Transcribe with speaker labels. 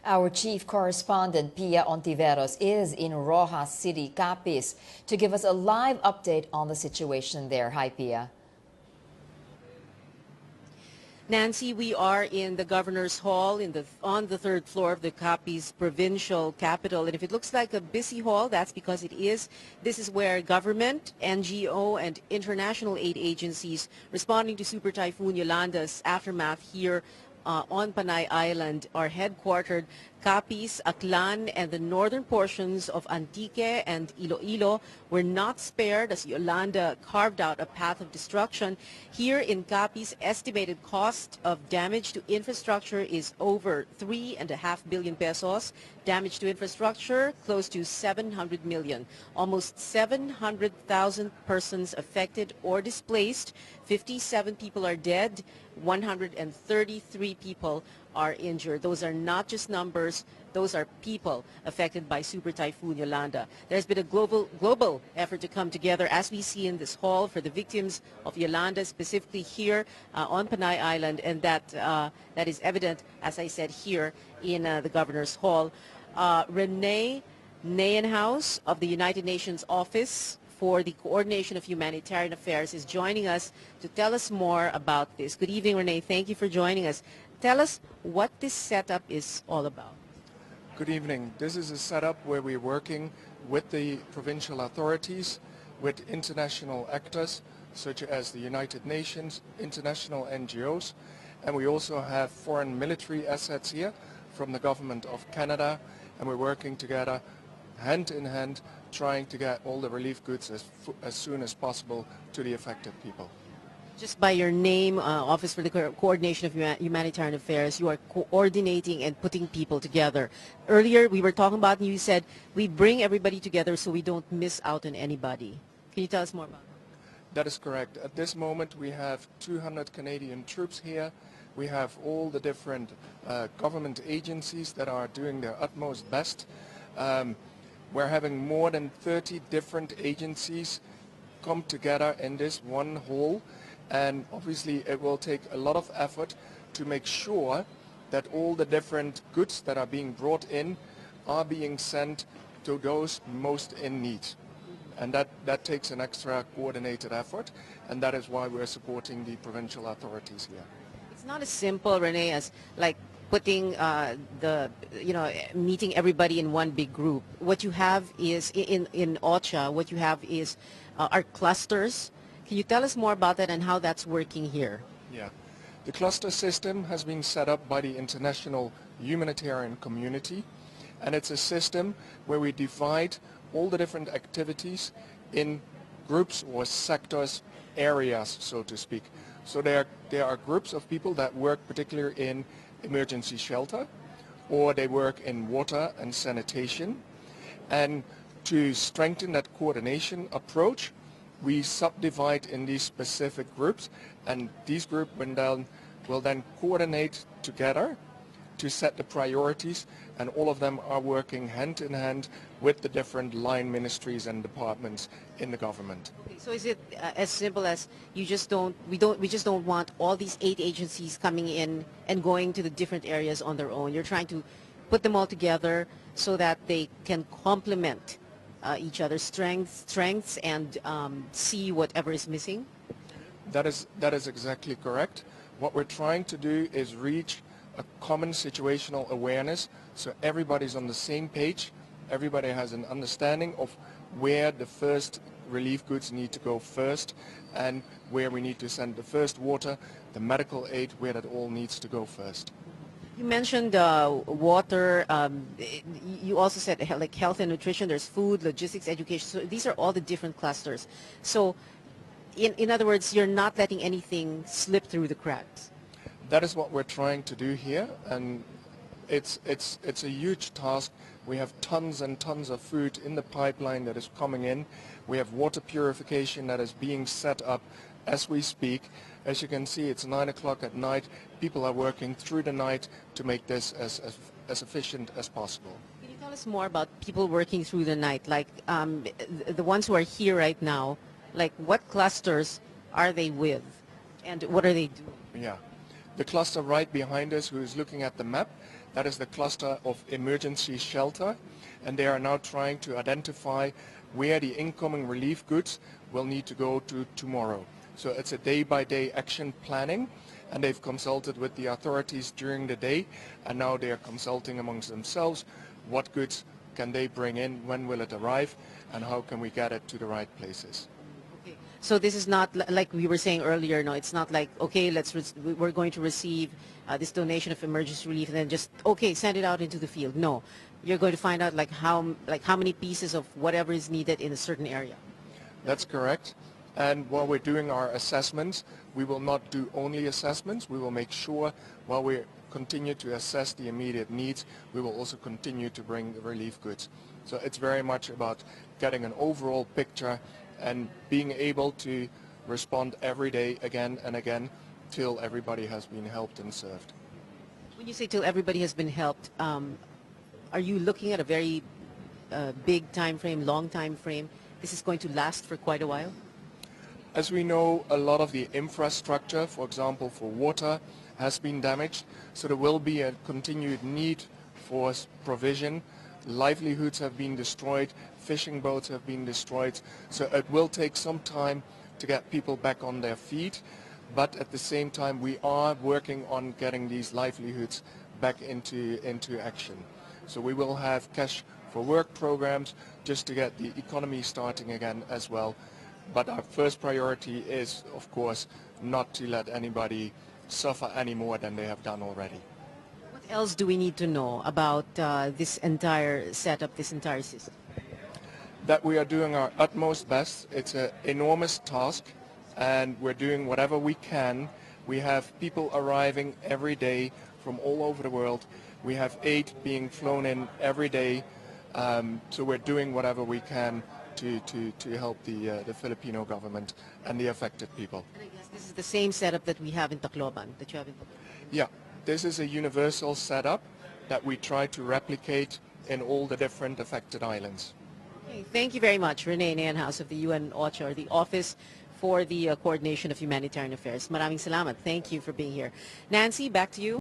Speaker 1: Our Chief Correspondent Pia Hontiveros is in Roxas City, Capiz, to give us a live update on the situation there. Hi, Pia.
Speaker 2: Nancy, we are in the Governor's Hall on the third floor of the Capiz Provincial Capitol. And if it looks like a busy hall, that's because it is. This is where government, NGO, and international aid agencies responding to Super Typhoon Yolanda's aftermath here on Panay Island are headquartered. Capiz, Aklan, and the northern portions of Antique and Iloilo were not spared as Yolanda carved out a path of destruction. Here in Capiz, estimated cost of damage to infrastructure is over 3.5 billion pesos. Damage to infrastructure close to 700 million. Almost 700,000 persons affected or displaced. 57 people are dead. 133 people are injured. Those are not just numbers, those are people affected by Super Typhoon Yolanda. There's been a global effort to come together, as we see in this hall, for the victims of Yolanda, specifically here on Panay Island, and that is evident, as I said, here in the Governor's Hall. Renee Nayenhouse of the United Nations Office for the Coordination of Humanitarian Affairs is joining us to tell us more about this. Good evening, Renee. Thank you for joining us. Tell us what this setup is all about.
Speaker 3: Good evening. This is a setup where we're working with the provincial authorities, with international actors such as the United Nations, international NGOs, and we also have foreign military assets here from the government of Canada, and we're working together hand in hand trying to get all the relief goods as soon as possible to the affected people.
Speaker 2: Just by your name, Office for the Coordination of Humanitarian Affairs, you are coordinating and putting people together. Earlier, we were talking about, and you said, we bring everybody together so we don't miss out on anybody. Can you tell us more about that?
Speaker 3: That is correct. At this moment, we have 200 Canadian troops here. We have all the different government agencies that are doing their utmost best. We're having more than 30 different agencies come together in this one hall. And obviously it will take a lot of effort to make sure that all the different goods that are being brought in are being sent to those most in need. And that takes an extra coordinated effort, and that is why we're supporting the provincial authorities here.
Speaker 2: It's not as simple, Renee, as like putting meeting everybody in one big group. What you have is, in OCHA, what you have is are clusters. Can you tell us more about that and how that's working here?
Speaker 3: Yeah. The cluster system has been set up by the international humanitarian community, and it's a system where we divide all the different activities in groups or sectors, areas, so to speak. So there are groups of people that work particularly in emergency shelter, or they work in water and sanitation. And to strengthen that coordination approach, we subdivide in these specific groups, and these groups will then coordinate together to set the priorities, and all of them are working hand in hand with the different line ministries and departments in the government.
Speaker 2: Okay, so is it as simple as we just don't want all these 8 agencies coming in and going to the different areas on their own? You're trying to put them all together so that they can complement each other's strengths and see whatever is missing?
Speaker 3: That is exactly correct. What we're trying to do is reach a common situational awareness, so everybody's on the same page, everybody has an understanding of where the first relief goods need to go first, and where we need to send the first water, the medical aid, where that all needs to go first.
Speaker 2: You mentioned water. You also said like health and nutrition. There's food, logistics, education. So these are all the different clusters. So in other words, you're not letting anything slip through the cracks.
Speaker 3: That is what we're trying to do here, and it's a huge task. We have tons and tons of food in the pipeline that is coming in. We have water purification that is being set up as we speak. As you can see, it's 9 o'clock at night. People are working through the night to make this as efficient as possible.
Speaker 2: Can you tell us more about people working through the night? Like the ones who are here right now, like what clusters are they with and what are they doing?
Speaker 3: Yeah. The cluster right behind us, who is looking at the map, That is the cluster of emergency shelter, and they are now trying to identify where the incoming relief goods will need to go to tomorrow. So it's a day-by-day action planning, and they've consulted with the authorities during the day, and now they are consulting amongst themselves what goods can they bring in, when will it arrive, and how can we get it to the right places.
Speaker 2: Okay. So this is not like we were saying earlier. No, it's not like, okay, we're going to receive this donation of emergency relief and then just, okay, send it out into the field. No, you're going to find out how many pieces of whatever is needed in a certain area.
Speaker 3: That's correct. And while we're doing our assessments, we will not do only assessments. We will make sure while we continue to assess the immediate needs, we will also continue to bring the relief goods. So it's very much about getting an overall picture and being able to respond every day again and again till everybody has been helped and served.
Speaker 2: When you say till everybody has been helped, are you looking at a very big time frame, long time frame? This is going to last for quite a while?
Speaker 3: As we know, a lot of the infrastructure, for example, for water, has been damaged, so there will be a continued need for provision. Livelihoods have been destroyed, fishing boats have been destroyed, so it will take some time to get people back on their feet, but at the same time we are working on getting these livelihoods back into action. So we will have cash for work programs just to get the economy starting again as well. But our first priority is, of course, not to let anybody suffer any more than they have done already.
Speaker 2: What else do we need to know about this entire setup, this entire system?
Speaker 3: That we are doing our utmost best. It's an enormous task, and we're doing whatever we can. We have people arriving every day from all over the world. We have aid being flown in every day, so we're doing whatever we can to help the Filipino government and the affected people.
Speaker 2: And I guess this is the same setup that we have in Tacloban, that you have in Tacloban.
Speaker 3: Yeah, this is a universal setup that we try to replicate in all the different affected islands.
Speaker 2: Okay, thank you very much, Rene Nayanhouse of the UN OCHA, or the Office for the Coordination of Humanitarian Affairs. Maraming salamat. Thank you for being here. Nancy, back to you.